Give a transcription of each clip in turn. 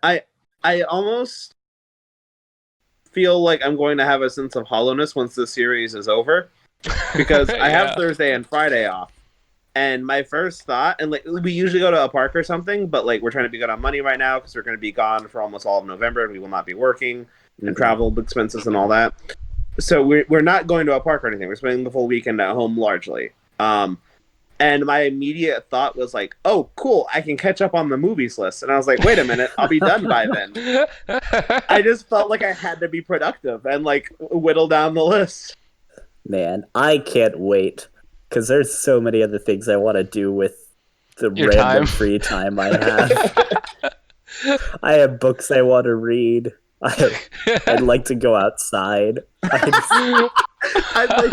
I I almost feel like I'm going to have a sense of hollowness once the series is over because I have Yeah. Thursday and Friday off. And my first thought, and like we usually go to a park or something, but like we're trying to be good on money right now because we're going to be gone for almost all of November and we will not be working and travel expenses and all that. So we're not going to a park or anything. We're spending the full weekend at home largely. And my immediate thought was like, "Oh, cool! I can catch up on the movies list." And I was like, "Wait a minute, I'll be done by then." I just felt like I had to be productive and like whittle down the list. Man, I can't wait because there's so many other things I want to do with the Your random time. free time I have. I have books I want to read. I'd like to go outside. I'd like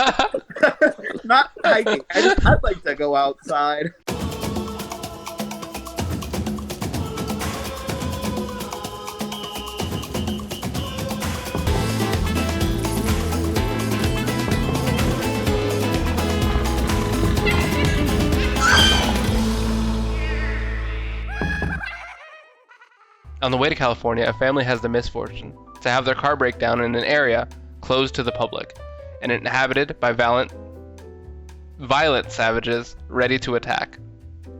not hiking. I'd like to go outside. On the way to California, a family has the misfortune to have their car break down in an area closed to the public and inhabited by violent savages ready to attack.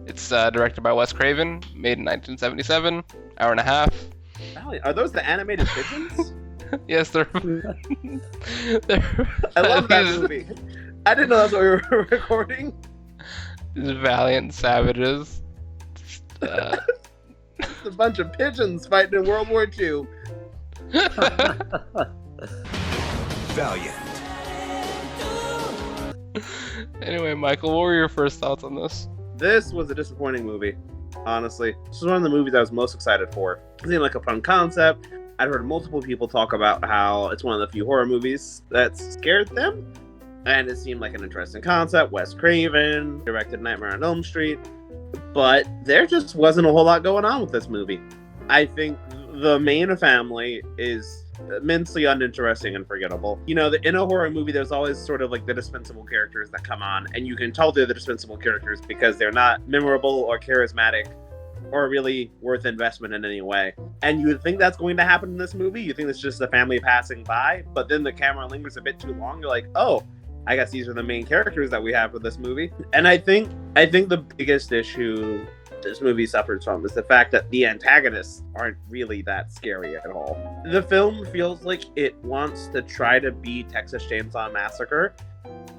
It's directed by Wes Craven, made in 1977, hour and a half. Are those the animated pigeons? Yes, they're. I love that movie. I didn't know that's what we were recording. These valiant savages. It's a bunch of pigeons fighting in World War II. Valiant. Anyway, Michael, what were your first thoughts on this? This was a disappointing movie, honestly. This was one of the movies I was most excited for. It seemed like a fun concept. I'd heard multiple people talk about how it's one of the few horror movies that scared them. And it seemed like an interesting concept. Wes Craven directed Nightmare on Elm Street. But there just wasn't a whole lot going on with this movie. I think the main family is immensely uninteresting and forgettable. You know, in a horror movie, there's always sort of like the dispensable characters that come on, and you can tell they're the dispensable characters because they're not memorable or charismatic or really worth investment in any way. And you would think that's going to happen in this movie. You think it's just the family passing by, but then the camera lingers a bit too long. You're like, oh, I guess these are the main characters that we have for this movie. And I think the biggest issue this movie suffers from is the fact that the antagonists aren't really that scary at all. The film feels like it wants to try to be Texas Chainsaw Massacre,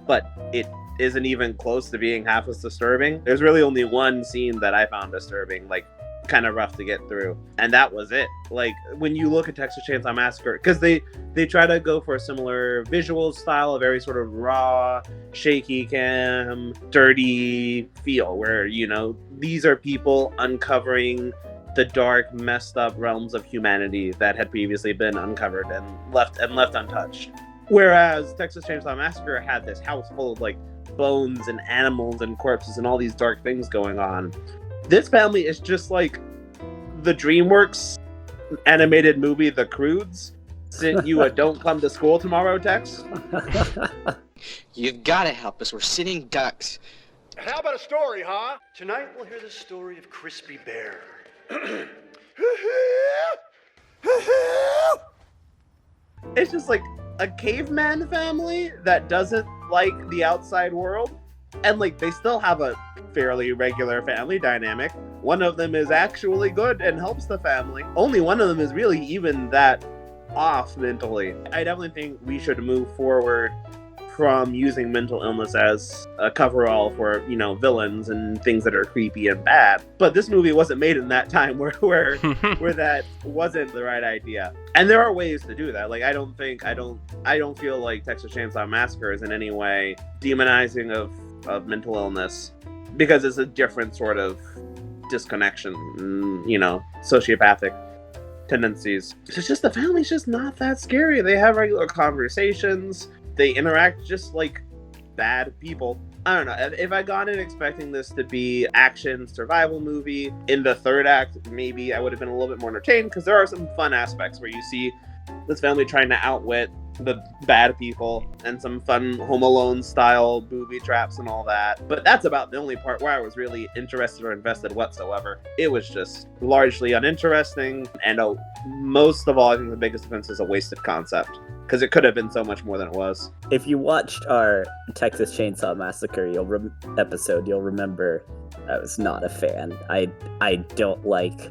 but it isn't even close to being half as disturbing. There's really only one scene that I found disturbing, like kind of rough to get through, and that was it. Like when you look at Texas Chainsaw Massacre, because they try to go for a similar visual style, a very sort of raw, shaky cam, dirty feel, where you know these are people uncovering the dark, messed up realms of humanity that had previously been uncovered and left untouched. Whereas Texas Chainsaw Massacre had this house full of like bones and animals and corpses and all these dark things going on. This family is just like the DreamWorks animated movie The Croods sent you a "Don't come to school tomorrow" text. You gotta help us. We're sitting ducks. How about a story, huh? Tonight we'll hear the story of Crispy Bear. It's just like a caveman family that doesn't like the outside world, and like they still have a fairly regular family dynamic. One of them is actually good and helps the family. Only one of them is really even that off mentally. I definitely think we should move forward from using mental illness as a coverall for, you know, villains and things that are creepy and bad. But this movie wasn't made in that time where that wasn't the right idea. And there are ways to do that. Like I don't feel like Texas Chainsaw Massacre is in any way demonizing of mental illness, because it's a different sort of disconnection, you know, sociopathic tendencies. It's just the family's just not that scary. They have regular conversations. They interact just like bad people. I don't know. If I got in expecting this to be action survival movie, in the third act, maybe I would have been a little bit more entertained, because there are some fun aspects where you see this family trying to outwit the bad people and some fun Home Alone style booby traps and all that. But that's about the only part where I was really interested or invested whatsoever. It was just largely uninteresting, and most of all, I think the biggest offense is a wasted concept, because it could have been so much more than it was. If you watched our Texas Chainsaw Massacre episode, you'll remember I was not a fan. I don't like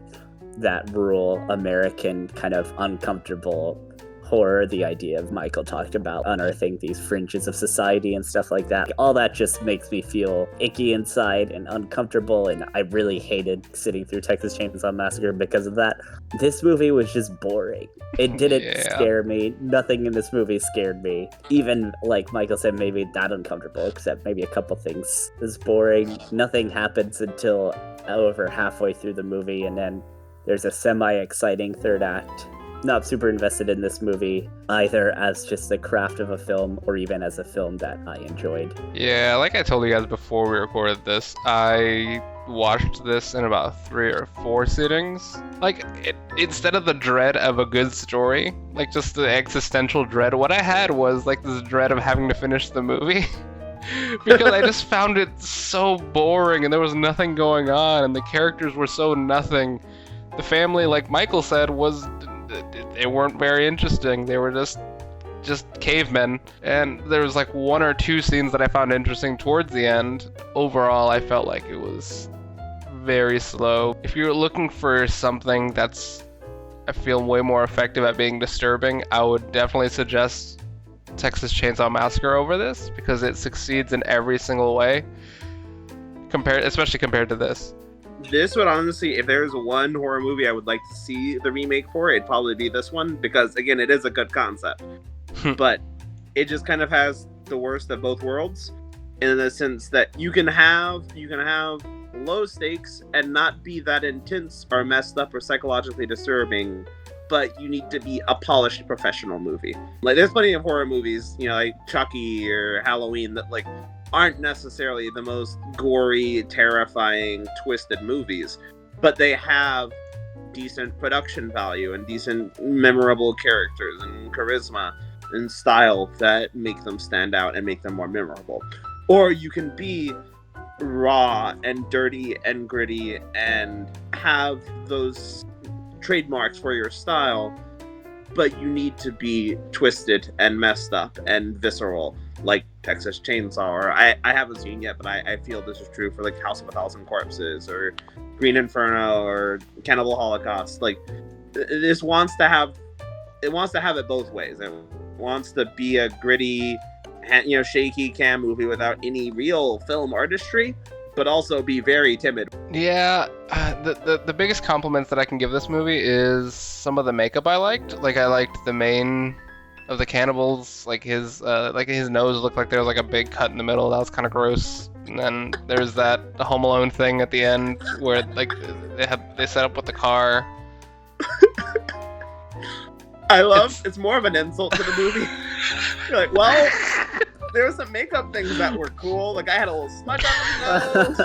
that rural American kind of uncomfortable horror, the idea of Michael talked about unearthing these fringes of society and stuff like that. All that just makes me feel icky inside and uncomfortable, and I really hated sitting through Texas Chainsaw Massacre because of that. This movie was just boring. It didn't scare me. Nothing in this movie scared me. Even, like Michael said, maybe that uncomfortable, except maybe a couple things is boring. Nothing happens until over halfway through the movie, and then there's a semi-exciting third act. Not super invested in this movie, either as just the craft of a film or even as a film that I enjoyed. Yeah, like I told you guys before we recorded this, I watched this in about 3 or 4 sittings. Like, instead of the dread of a good story, like just the existential dread, what I had was like this dread of having to finish the movie. Because I just found it so boring and there was nothing going on and the characters were so nothing. The family, like Michael said, they weren't very interesting. They were just cavemen. And there was like 1 or 2 scenes that I found interesting towards the end. Overall, I felt like it was very slow. If you're looking for something that's, I feel, way more effective at being disturbing, I would definitely suggest Texas Chainsaw Massacre over this, because it succeeds in every single way, especially compared to this. This would honestly, if there's one horror movie I would like to see the remake for, it'd probably be this one, because again, it is a good concept. But it just kind of has the worst of both worlds, in the sense that you can have low stakes and not be that intense or messed up or psychologically disturbing, but you need to be a polished professional movie. Like, there's plenty of horror movies, like Chucky or Halloween, that like aren't necessarily the most gory, terrifying, twisted movies, but they have decent production value and decent memorable characters and charisma and style that make them stand out and make them more memorable. Or you can be raw and dirty and gritty and have those trademarks for your style, but you need to be twisted and messed up and visceral, like Texas Chainsaw, or I haven't seen yet, but I feel this is true for like House of a Thousand Corpses or Green Inferno or Cannibal Holocaust. Like, this wants to have it both ways. It wants to be a gritty, shaky cam movie without any real film artistry, but also be very timid. Yeah, the biggest compliments that I can give this movie is some of the makeup I liked. Like, I liked the main of the cannibals, like his nose looked like there was like a big cut in the middle. That was kind of gross. And then there's the Home Alone thing at the end where like they set up with the car. It's more of an insult to the movie. You're like, well, there were some makeup things that were cool. Like, I had a little smudge on my nose.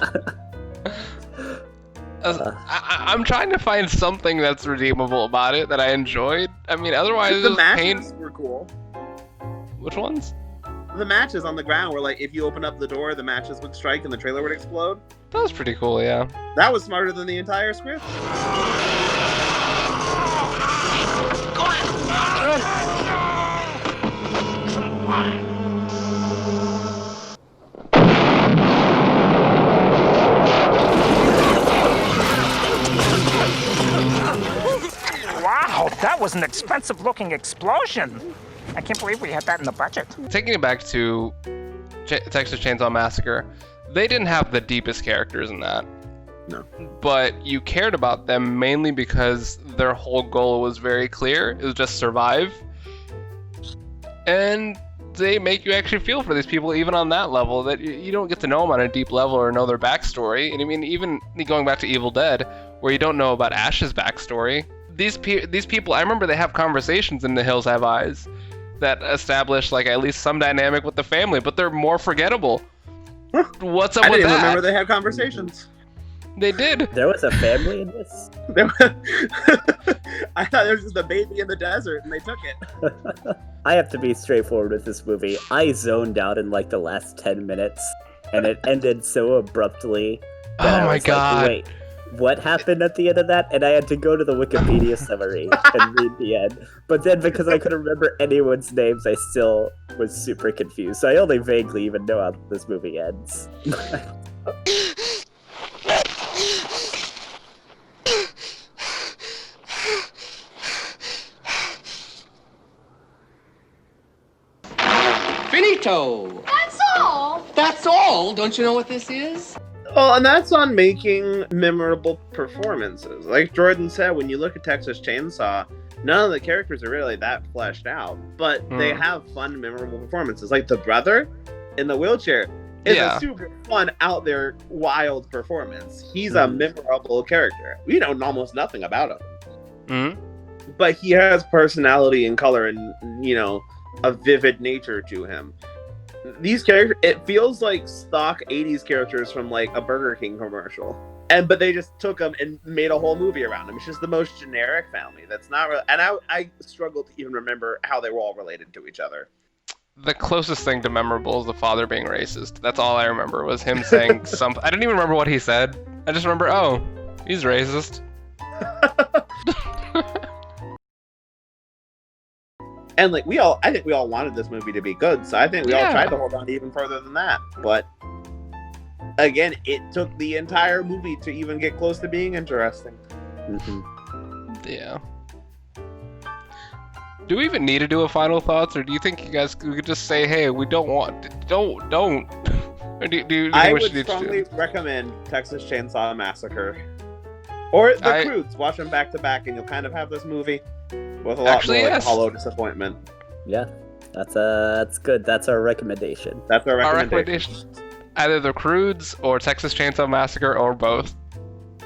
I'm trying to find something that's redeemable about it that I enjoyed. I mean, otherwise, the matches were cool. Which ones? The matches on the ground where, like, if you open up the door, the matches would strike and the trailer would explode. That was pretty cool, yeah. That was smarter than the entire script. Wow, that was an expensive-looking explosion. I can't believe we had that in the budget. Taking it back to Texas Chainsaw Massacre, they didn't have the deepest characters in that. No. But you cared about them mainly because their whole goal was very clear. It was just survive. And they make you actually feel for these people, even on that level, that you don't get to know them on a deep level or know their backstory. And I mean, even going back to Evil Dead, where you don't know about Ash's backstory, these people, I remember they have conversations in The Hills Have Eyes that establish like at least some dynamic with the family, but they're more forgettable. What's up with that? I didn't remember they had conversations. They did. There was a family in this. I thought there was just a baby in the desert, and they took it. I have to be straightforward with this movie. I zoned out in like the last 10 minutes, and it ended so abruptly that Oh I my was god. like, wait, what happened at the end of that? And I had to go to the Wikipedia summary and read the end. But then because I couldn't remember anyone's names, I still was super confused. So I only vaguely even know how this movie ends. Finito! That's all. That's all! Don't you know what this is? Well, and that's on making memorable performances. Like Jordan said, when you look at Texas Chainsaw, none of the characters are really that fleshed out, but they have fun, memorable performances. Like the brother in the wheelchair is a super fun, out there, wild performance. He's a memorable character. We know almost nothing about him. But he has personality and color and, you know, a vivid nature to him. These characters, it feels like stock 80s characters from like a Burger King commercial. But they just took them and made a whole movie around them. It's just the most generic family. That's not real. And I struggle to even remember how they were all related to each other. The closest thing to memorable is the father being racist. That's all I remember was him saying something. I didn't even remember what he said. I just remember, oh, he's racist. And like I think we all wanted this movie to be good, so I think we all tried to hold on even further than that. But again, it took the entire movie to even get close to being interesting. Yeah. Do we even need to do a final thoughts, or do you think you guys we could just say, hey, we don't want, don't? Or do you I think we would should do? strongly recommend Texas Chainsaw Massacre or The Croods. Watch them back to back, and you'll kind of have this movie with a lot more like hollow disappointment. Yeah, that's good. That's our recommendation. That's our Our recommendation. recommendation: either The Croods or Texas Chainsaw Massacre or both.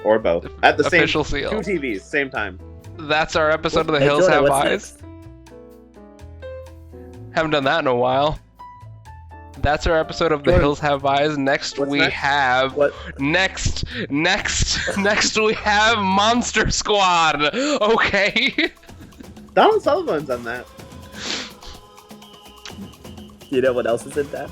Or both at the Official same seal. two TVs, same time. That's our episode of The Hey, Hills Jordan, Have what's Eyes. next? Haven't done that in a while. That's our episode of The Jordan, Hills Have Eyes. Next what's we next? have What? next we have Monster Squad. Okay. Donald Sutherland's on that. You know what else is in that?